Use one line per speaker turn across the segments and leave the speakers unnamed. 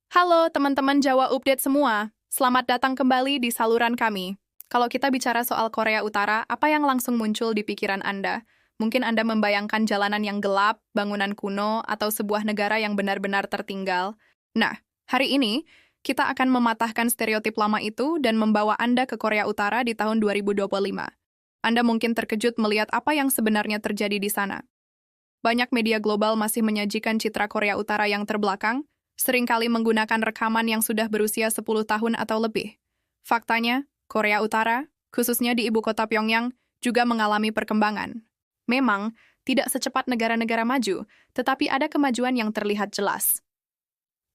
Halo teman-teman Jawa Update semua, selamat datang kembali di saluran kami. Kalau kita bicara soal Korea Utara, apa yang langsung muncul di pikiran Anda? Mungkin Anda membayangkan jalanan yang gelap, bangunan kuno, atau sebuah negara yang benar-benar tertinggal. Nah, hari ini kita akan mematahkan stereotip lama itu dan membawa Anda ke Korea Utara di tahun 2025. Anda mungkin terkejut melihat apa yang sebenarnya terjadi di sana. Banyak media global masih menyajikan citra Korea Utara yang terbelakang, seringkali menggunakan rekaman yang sudah berusia 10 tahun atau lebih. Faktanya, Korea Utara, khususnya di ibu kota Pyongyang, juga mengalami perkembangan. Memang, tidak secepat negara-negara maju, tetapi ada kemajuan yang terlihat jelas.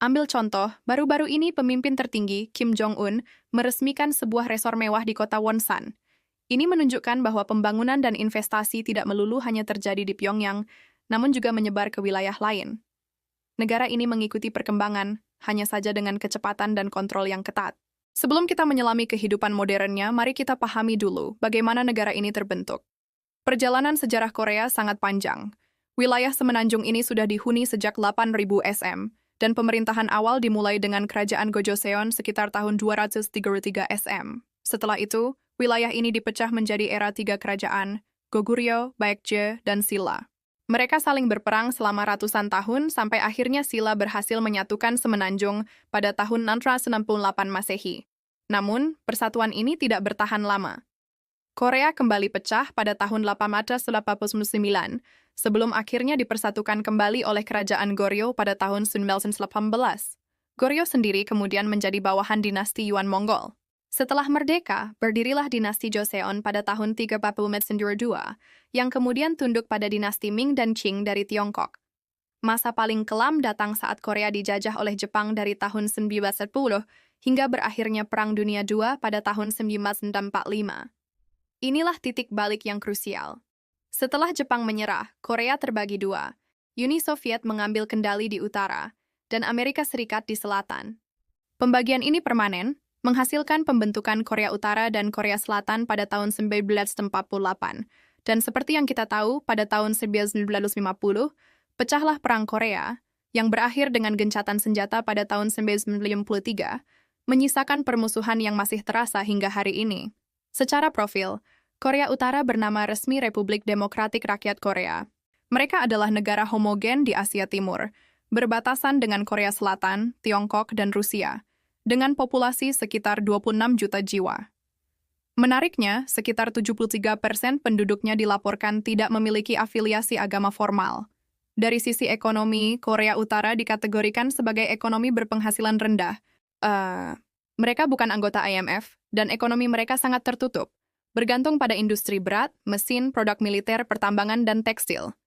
Ambil contoh, baru-baru ini pemimpin tertinggi, Kim Jong-un, meresmikan sebuah resor mewah di kota Wonsan. Ini menunjukkan bahwa pembangunan dan investasi tidak melulu hanya terjadi di Pyongyang, namun juga menyebar ke wilayah lain. Negara ini mengikuti perkembangan, hanya saja dengan kecepatan dan kontrol yang ketat. Sebelum kita menyelami kehidupan modernnya, mari kita pahami dulu bagaimana negara ini terbentuk. Perjalanan sejarah Korea sangat panjang. Wilayah semenanjung ini sudah dihuni sejak 8.000 SM, dan pemerintahan awal dimulai dengan kerajaan Gojoseon sekitar tahun 233 SM. Setelah itu, wilayah ini dipecah menjadi era tiga kerajaan, Goguryeo, Baekje, dan Silla. Mereka saling berperang selama ratusan tahun sampai akhirnya Silla berhasil menyatukan semenanjung pada tahun 668 Masehi. Namun, persatuan ini tidak bertahan lama. Korea kembali pecah pada tahun 1889, sebelum akhirnya dipersatukan kembali oleh kerajaan Goryeo pada tahun 1918. Goryeo sendiri kemudian menjadi bawahan dinasti Yuan Mongol. Setelah merdeka, berdirilah dinasti Joseon pada tahun 342, yang kemudian tunduk pada dinasti Ming dan Qing dari Tiongkok. Masa paling kelam datang saat Korea dijajah oleh Jepang dari tahun 1910 hingga berakhirnya Perang Dunia II pada tahun 1945. Inilah titik balik yang krusial. Setelah Jepang menyerah, Korea terbagi dua. Uni Soviet mengambil kendali di utara, dan Amerika Serikat di selatan. Pembagian ini permanen, menghasilkan pembentukan Korea Utara dan Korea Selatan pada tahun 1948. Dan seperti yang kita tahu, pada tahun 1950, pecahlah Perang Korea, yang berakhir dengan gencatan senjata pada tahun 1953, menyisakan permusuhan yang masih terasa hingga hari ini. Secara profil, Korea Utara bernama resmi Republik Demokratik Rakyat Korea. Mereka adalah negara homogen di Asia Timur, berbatasan dengan Korea Selatan, Tiongkok, dan Rusia, dengan populasi sekitar 26 juta jiwa. Menariknya, sekitar 73% penduduknya dilaporkan tidak memiliki afiliasi agama formal. Dari sisi ekonomi, Korea Utara dikategorikan sebagai ekonomi berpenghasilan rendah. Mereka bukan anggota IMF, dan ekonomi mereka sangat tertutup, bergantung pada industri berat, mesin, produk militer, pertambangan, dan tekstil.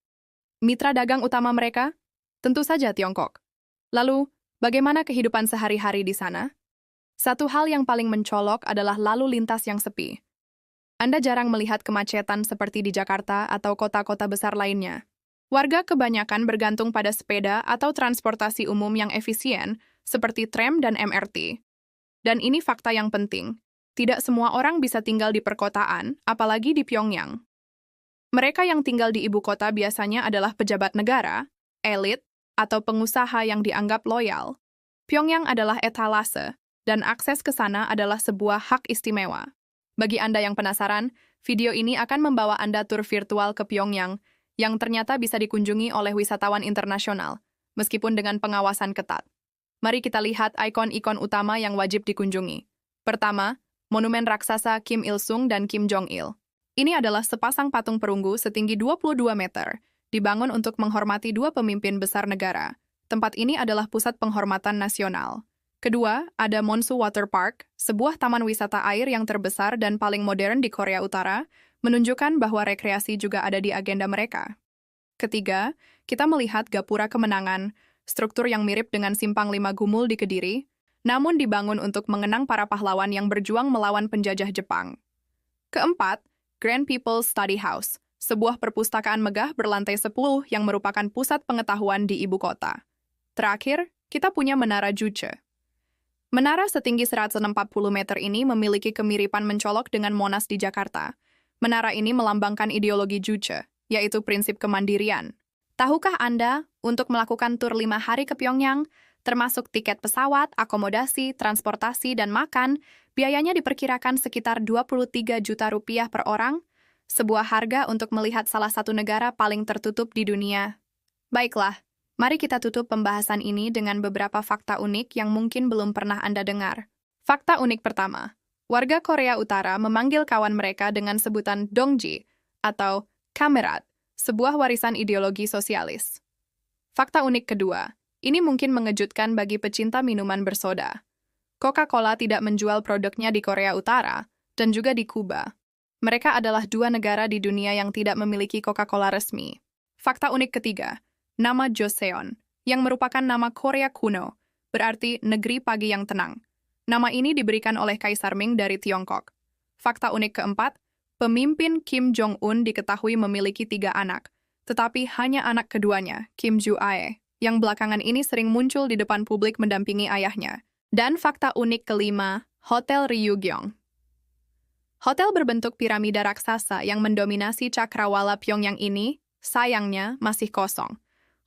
Mitra dagang utama mereka? Tentu saja Tiongkok. Lalu, bagaimana kehidupan sehari-hari di sana? Satu hal yang paling mencolok adalah lalu lintas yang sepi. Anda jarang melihat kemacetan seperti di Jakarta atau kota-kota besar lainnya. Warga kebanyakan bergantung pada sepeda atau transportasi umum yang efisien, seperti tram dan MRT. Dan ini fakta yang penting. Tidak semua orang bisa tinggal di perkotaan, apalagi di Pyongyang. Mereka yang tinggal di ibu kota biasanya adalah pejabat negara, elit, atau pengusaha yang dianggap loyal. Pyongyang adalah etalase, dan akses ke sana adalah sebuah hak istimewa. Bagi Anda yang penasaran, video ini akan membawa Anda tur virtual ke Pyongyang, yang ternyata bisa dikunjungi oleh wisatawan internasional, meskipun dengan pengawasan ketat. Mari kita lihat ikon-ikon utama yang wajib dikunjungi. Pertama, Monumen Raksasa Kim Il-sung dan Kim Jong-il. Ini adalah sepasang patung perunggu setinggi 22 meter, dibangun untuk menghormati dua pemimpin besar negara. Tempat ini adalah pusat penghormatan nasional. Kedua, ada Monsu Water Park, sebuah taman wisata air yang terbesar dan paling modern di Korea Utara, menunjukkan bahwa rekreasi juga ada di agenda mereka. Ketiga, kita melihat Gapura Kemenangan, struktur yang mirip dengan Simpang Lima Gumul di Kediri, namun dibangun untuk mengenang para pahlawan yang berjuang melawan penjajah Jepang. Keempat, Grand People's Study House, sebuah perpustakaan megah berlantai 10 yang merupakan pusat pengetahuan di ibu kota. Terakhir, kita punya Menara Juche. Menara setinggi 140 meter ini memiliki kemiripan mencolok dengan Monas di Jakarta. Menara ini melambangkan ideologi Juche, yaitu prinsip kemandirian. Tahukah Anda, untuk melakukan tur 5 hari ke Pyongyang, termasuk tiket pesawat, akomodasi, transportasi, dan makan, biayanya diperkirakan sekitar 23 juta rupiah per orang, sebuah harga untuk melihat salah satu negara paling tertutup di dunia. Baiklah, mari kita tutup pembahasan ini dengan beberapa fakta unik yang mungkin belum pernah Anda dengar. Fakta unik pertama, warga Korea Utara memanggil kawan mereka dengan sebutan dongji atau kamerat, sebuah warisan ideologi sosialis. Fakta unik kedua, ini mungkin mengejutkan bagi pecinta minuman bersoda. Coca-Cola tidak menjual produknya di Korea Utara dan juga di Kuba. Mereka adalah dua negara di dunia yang tidak memiliki Coca-Cola resmi. Fakta unik ketiga, nama Joseon, yang merupakan nama Korea kuno, berarti negeri pagi yang tenang. Nama ini diberikan oleh Kaisar Ming dari Tiongkok. Fakta unik keempat, pemimpin Kim Jong-un diketahui memiliki 3 anak, tetapi hanya anak keduanya, Kim Joo-ae, yang belakangan ini sering muncul di depan publik mendampingi ayahnya. Dan fakta unik kelima, Hotel Ryugyong. Hotel berbentuk piramida raksasa yang mendominasi cakrawala Pyongyang ini, sayangnya, masih kosong.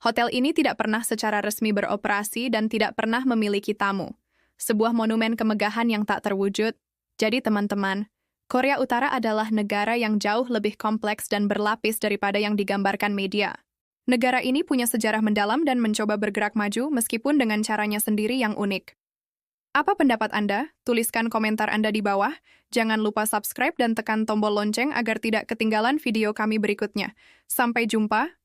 Hotel ini tidak pernah secara resmi beroperasi dan tidak pernah memiliki tamu. Sebuah monumen kemegahan yang tak terwujud. Jadi teman-teman, Korea Utara adalah negara yang jauh lebih kompleks dan berlapis daripada yang digambarkan media. Negara ini punya sejarah mendalam dan mencoba bergerak maju meskipun dengan caranya sendiri yang unik. Apa pendapat Anda? Tuliskan komentar Anda di bawah. Jangan lupa subscribe dan tekan tombol lonceng agar tidak ketinggalan video kami berikutnya. Sampai jumpa.